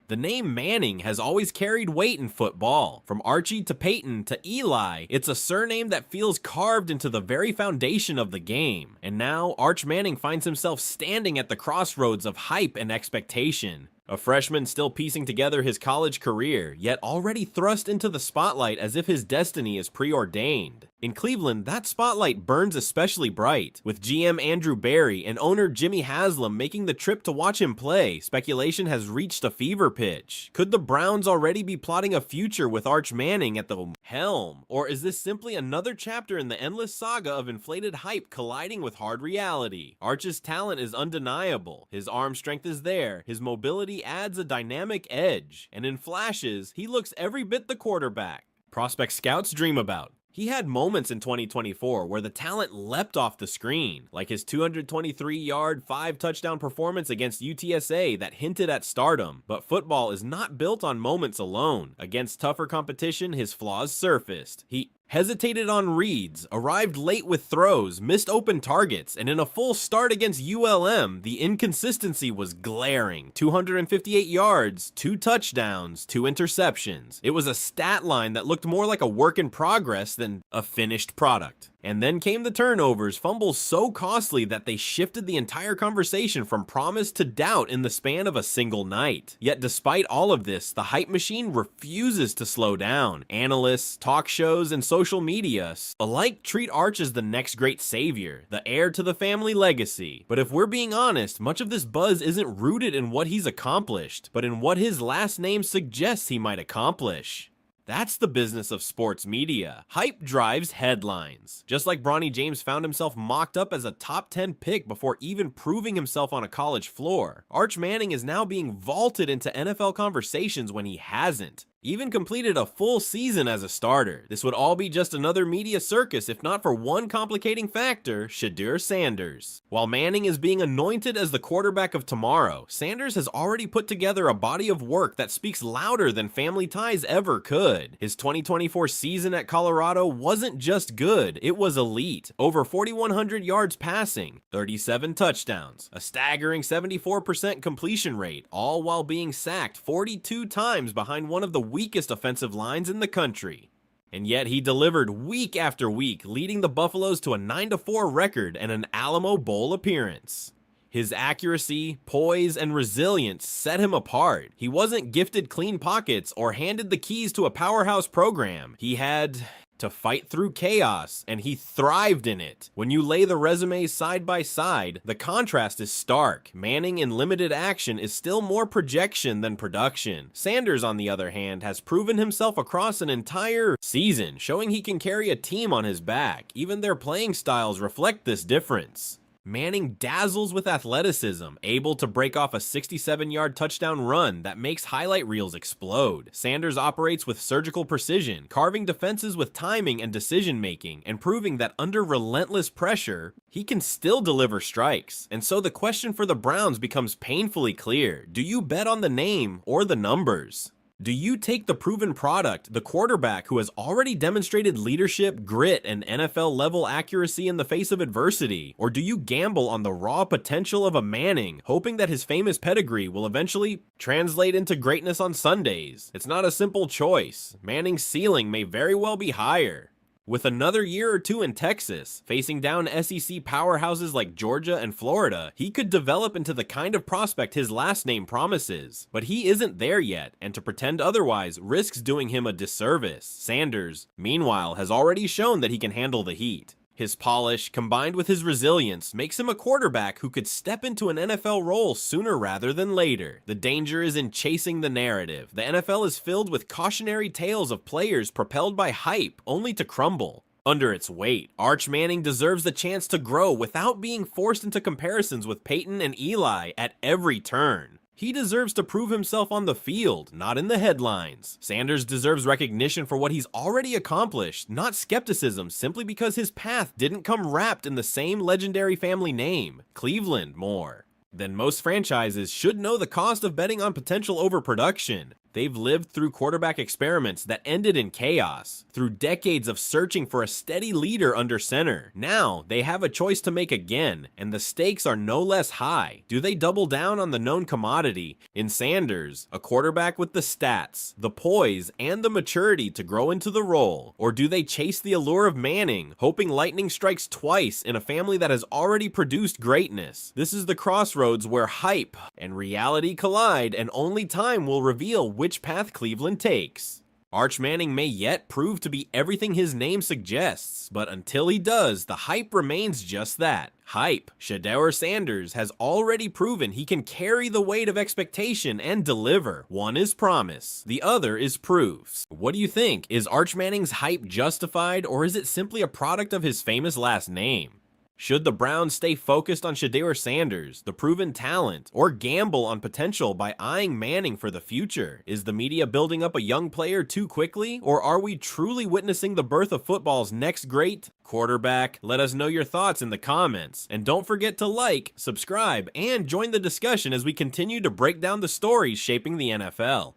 The name Manning has always carried weight in football. From Archie to Peyton to Eli, it's a surname that feels carved into the very foundation of the game. And now, Arch Manning finds himself standing at the crossroads of hype and expectation. A freshman still piecing together his college career, yet already thrust into the spotlight as if his destiny is preordained. In Cleveland, that spotlight burns especially bright, with GM Andrew Berry and owner Jimmy Haslam making the trip to watch him play. Speculation has reached a fever pitch. Could the Browns already be plotting a future with Arch Manning at the helm? Or is this simply another chapter in the endless saga of inflated hype colliding with hard reality? Arch's talent is undeniable. His arm strength is there, his mobility adds a dynamic edge, and in flashes, he looks every bit the quarterback prospect scouts dream about. He had moments in 2024 where the talent leapt off the screen, like his 223-yard, 5-touchdown performance against UTSA that hinted at stardom. But football is not built on moments alone. Against tougher competition, his flaws surfaced. He hesitated on reads, arrived late with throws, missed open targets, and in a full start against ULM, the inconsistency was glaring. 258 yards, 2 touchdowns, 2 interceptions. It was a stat line that looked more like a work in progress than a finished product. And then came the turnovers, fumbles so costly that they shifted the entire conversation from promise to doubt in the span of a single night. Yet despite all of this, the hype machine refuses to slow down. Analysts, talk shows, and social media alike treat Arch as the next great savior, the heir to the family legacy. But if we're being honest, much of this buzz isn't rooted in what he's accomplished, but in what his last name suggests he might accomplish. That's the business of sports media. Hype drives headlines. Just like Bronny James found himself mocked up as a top 10 pick before even proving himself on a college floor, Arch Manning is now being vaulted into NFL conversations when he hasn't even completed a full season as a starter. This would all be just another media circus if not for one complicating factor: Shedeur Sanders. While Manning is being anointed as the quarterback of tomorrow, Sanders has already put together a body of work that speaks louder than family ties ever could. His 2024 season at Colorado wasn't just good, it was elite. Over 4,100 yards passing, 37 touchdowns, a staggering 74% completion rate, all while being sacked 42 times behind one of the weakest offensive lines in the country. And yet he delivered week after week, leading the Buffaloes to a 9-4 record and an Alamo Bowl appearance. His accuracy, poise, and resilience set him apart. He wasn't gifted clean pockets or handed the keys to a powerhouse program. He had to fight through chaos, and he thrived in it. When you lay the resumes side by side, the contrast is stark. Manning in limited action is still more projection than production. Sanders, on the other hand, has proven himself across an entire season, showing he can carry a team on his back. Even their playing styles reflect this difference. Manning dazzles with athleticism, able to break off a 67-yard touchdown run that makes highlight reels explode. Sanders operates with surgical precision, carving defenses with timing and decision-making, and proving that under relentless pressure, he can still deliver strikes. And so the question for the Browns becomes painfully clear. Do you bet on the name or the numbers? Do you take the proven product, the quarterback who has already demonstrated leadership, grit, and NFL-level accuracy in the face of adversity? Or do you gamble on the raw potential of a Manning, hoping that his famous pedigree will eventually translate into greatness on Sundays? It's not a simple choice. Manning's ceiling may very well be higher. With another year or two in Texas, facing down SEC powerhouses like Georgia and Florida, he could develop into the kind of prospect his last name promises. But he isn't there yet, and to pretend otherwise risks doing him a disservice. Sanders, meanwhile, has already shown that he can handle the heat. His polish, combined with his resilience, makes him a quarterback who could step into an NFL role sooner rather than later. The danger is in chasing the narrative. The NFL is filled with cautionary tales of players propelled by hype, only to crumble under its weight. Arch Manning deserves the chance to grow without being forced into comparisons with Peyton and Eli at every turn. He deserves to prove himself on the field, not in the headlines. Sanders deserves recognition for what he's already accomplished, not skepticism simply because his path didn't come wrapped in the same legendary family name. Cleveland more than most franchises should know the cost of betting on potential overproduction. They've lived through quarterback experiments that ended in chaos, through decades of searching for a steady leader under center. Now, they have a choice to make again, and the stakes are no less high. Do they double down on the known commodity in Sanders, a quarterback with the stats, the poise, and the maturity to grow into the role? Or do they chase the allure of Manning, hoping lightning strikes twice in a family that has already produced greatness? This is the crossroads where hype and reality collide, and only time will reveal which path Cleveland takes. Arch Manning may yet prove to be everything his name suggests, but until he does, the hype remains just that. Hype. Shedeur Sanders has already proven he can carry the weight of expectation and deliver. One is promise, the other is proofs. What do you think? Is Arch Manning's hype justified, or is it simply a product of his famous last name? Should the Browns stay focused on Shedeur Sanders, the proven talent, or gamble on potential by eyeing Manning for the future? Is the media building up a young player too quickly, or are we truly witnessing the birth of football's next great quarterback? Let us know your thoughts in the comments, and don't forget to like, subscribe, and join the discussion as we continue to break down the stories shaping the NFL.